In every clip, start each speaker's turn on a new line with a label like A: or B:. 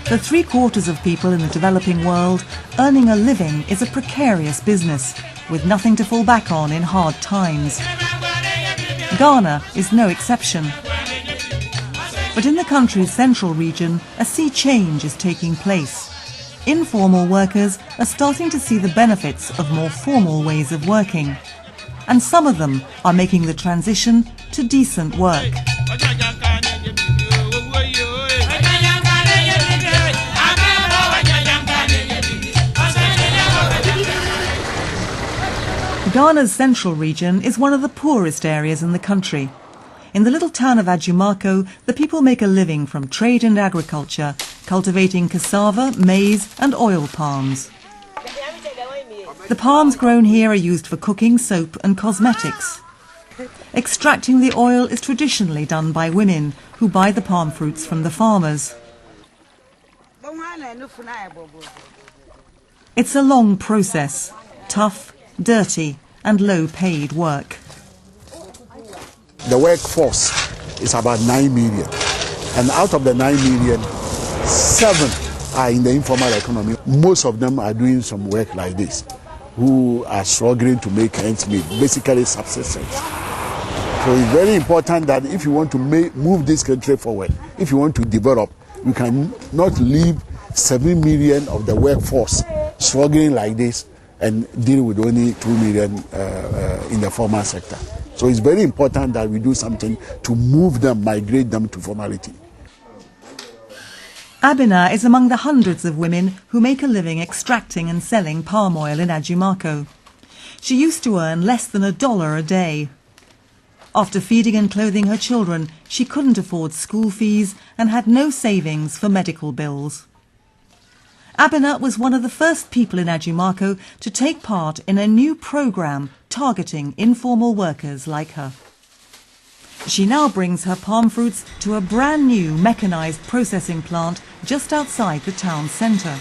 A: For 3/4 of people in the developing world, earning a living is a precarious business, with nothing to fall back on in hard times. Ghana is no exception. But in the country's central region, a sea change is taking place. Informal workers are starting to see the benefits of more formal ways of working. And some of them are making the transition to decent work. Ghana's central region is one of the poorest areas in the country. In the little town of Ajumako, the people make a living from trade and agriculture, cultivating cassava, maize and oil palms. The palms grown here are used for cooking, soap and cosmetics. Extracting the oil is traditionally done by women, who buy the palm fruits from the farmers. It's a long process, tough, dirty and low-paid work.
B: The workforce is about 9 million, and out of the 9 million, 7 are in the informal economy. Most of them are doing some work like this, who are struggling to make ends meet, basically subsistence. So it's very important that if you want to move this country forward, if you want to develop, you can not leave 7 million of the workforce struggling like this and deal with only 2 million in the formal sector. So it's very important that we do something to move them, migrate them to formality.
A: Abena is among the hundreds of women who make a living extracting and selling palm oil in Ajumako. She used to earn less than $1 a day. After feeding and clothing her children, she couldn't afford school fees and had no savings for medical bills. Abena was one of the first people in Ajumako to take part in a new program targeting informal workers like her. She now brings her palm fruits to a brand new mechanized processing plant just outside the town centre.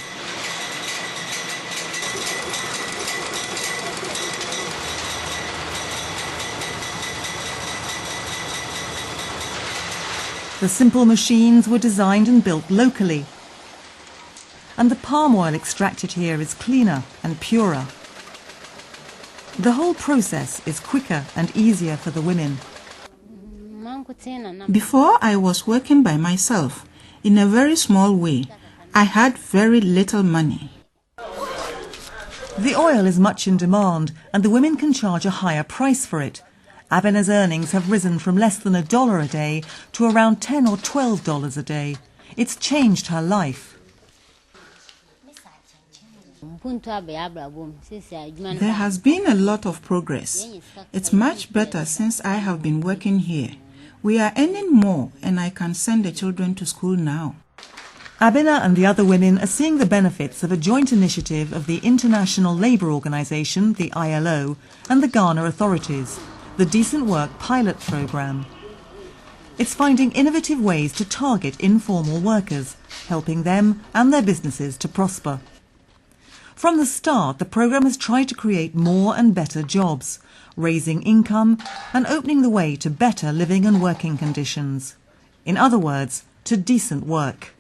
A: The simple machines were designed and built locally, and the palm oil extracted here is cleaner and purer. The whole process is quicker and easier for the women.
C: Before, I was working by myself in a very small way. I had very little money.
A: The oil is much in demand and the women can charge a higher price for it. Abena's earnings have risen from less than $1 a day to around $10 or $12 a day. It's changed her life.
C: There has been a lot of progress. It's much better since I have been working here. We are earning more and I can send the children to school now.
A: Abena and the other women are seeing the benefits of a joint initiative of the International Labour Organization, the ILO, and the Ghana authorities, the Decent Work Pilot Programme. It's finding innovative ways to target informal workers, helping them and their businesses to prosper. From the start, the programme has tried to create more and better jobs, raising income and opening the way to better living and working conditions. In other words, to decent work.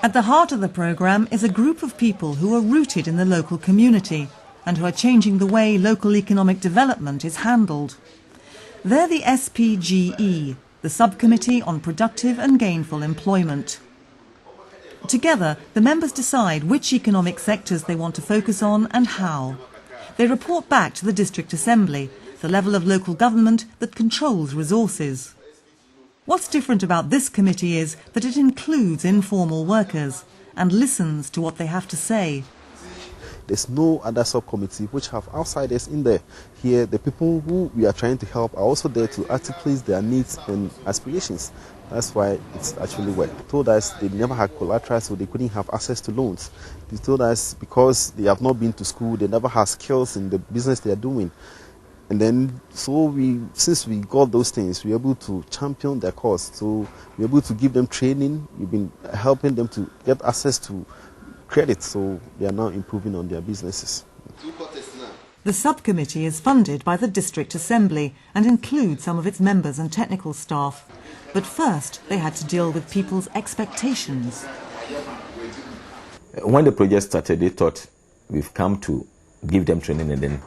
A: At the heart of the programme is a group of people who are rooted in the local community and who are changing the way local economic development is handled. They're the SPGE, the Subcommittee on Productive and Gainful Employment. Together, the members decide which economic sectors they want to focus on and how. They report back to the District Assembly, the level of local government that controls resources. What's different about this committee is that it includes informal workers and listens to what they have to say.
D: There's no other subcommittee which have outsiders in there. Here, the people who we are trying to help are also there to articulate their needs and aspirations. That's why it's actually worked. They told us they never had collateral, so they couldn't have access to loans. They told us because they have not been to school, they never have skills in the business they are doing. And then, since we got those things, we were able to champion their cause. So we were able to give them training. We've been helping them to get access to credit, so they are now improving on their businesses.
A: The subcommittee is funded by the District Assembly and includes some of its members and technical staff. But first, they had to deal with people's expectations.
E: When the project started, they thought we've come to give them training and then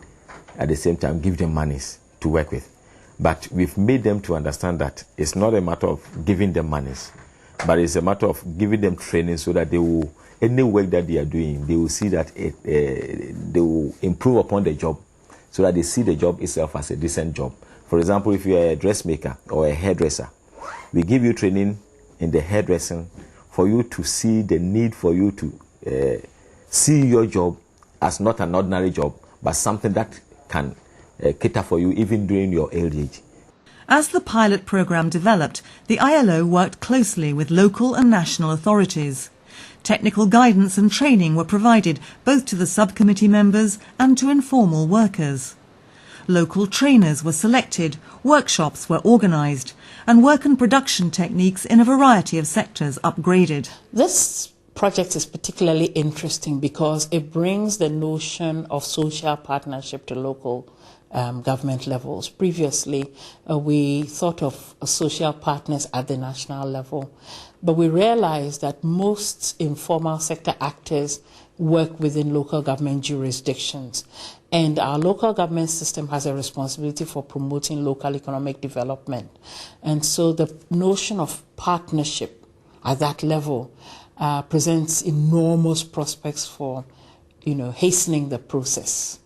E: at the same time give them monies to work with. But we've made them to understand that it's not a matter of giving them monies, but it's a matter of giving them training so that they will, any work that they are doing, they will see that they will improve upon the job so that they see the job itself as a decent job. For example, if you are a dressmaker or a hairdresser, we give you training in the hairdressing for you to see the need for you to see your job as not an ordinary job, but something that can cater for you even during your old age.
A: As the pilot program developed, the ILO worked closely with local and national authorities. Technical guidance and training were provided both to the subcommittee members and to informal workers. Local trainers were selected, workshops were organised, and work and production techniques in a variety of sectors upgraded.
F: This project is particularly interesting because it brings the notion of social partnership to local government levels. Previously, we thought of social partners at the national level, but we realized that most informal sector actors work within local government jurisdictions, and our local government system has a responsibility for promoting local economic development. And so the notion of partnership at that level presents enormous prospects for, hastening the process.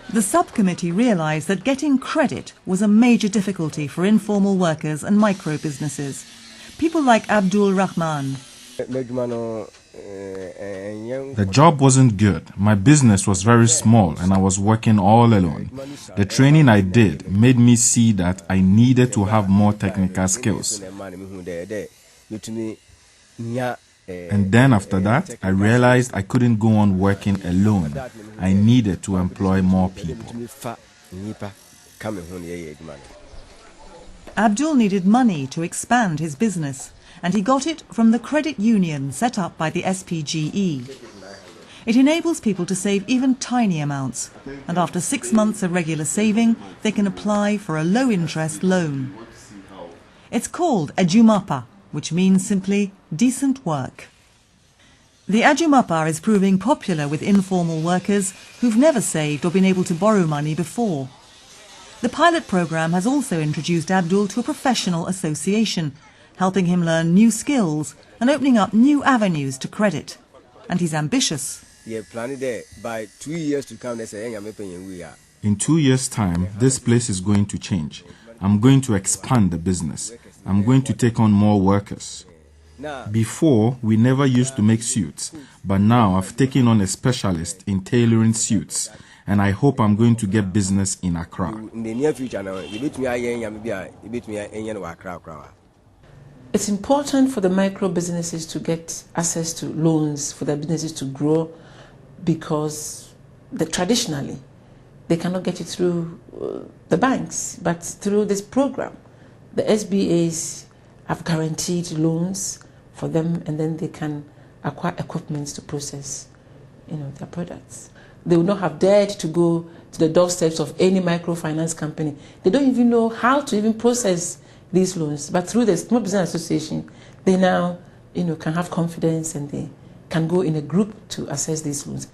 A: The subcommittee realised that getting credit was a major difficulty for informal workers and micro-businesses. People like Abdul Rahman.
G: The job wasn't good. My business was very small and I was working all alone. The training I did made me see that I needed to have more technical skills. And then after that, I realized I couldn't go on working alone. I needed to employ more people.
A: Abdul needed money to expand his business, and he got it from the credit union set up by the SPGE. It enables people to save even tiny amounts, and after 6 months of regular saving, they can apply for a low-interest loan. It's called Ajumako, which means simply decent work. The Ajumako is proving popular with informal workers who've never saved or been able to borrow money before. The pilot program has also introduced Abdul to a professional association, helping him learn new skills and opening up new avenues to credit. And he's ambitious.
G: In 2 years' time, this place is going to change. I'm going to expand the business. I'm going to take on more workers. Before, we never used to make suits, but now I've taken on a specialist in tailoring suits, and I hope I'm going to get business in Accra.
H: In the near future,
F: it's important for the micro businesses to get access to loans for their businesses to grow, because traditionally they cannot get it through the banks, but through this program. The SBAs have guaranteed loans for them, and then they can acquire equipment to process, their products. They would not have dared to go to the doorsteps of any microfinance company. They don't even know how to even process these loans. But through the Small Business Association, they now, can have confidence, and they can go in a group to access these loans.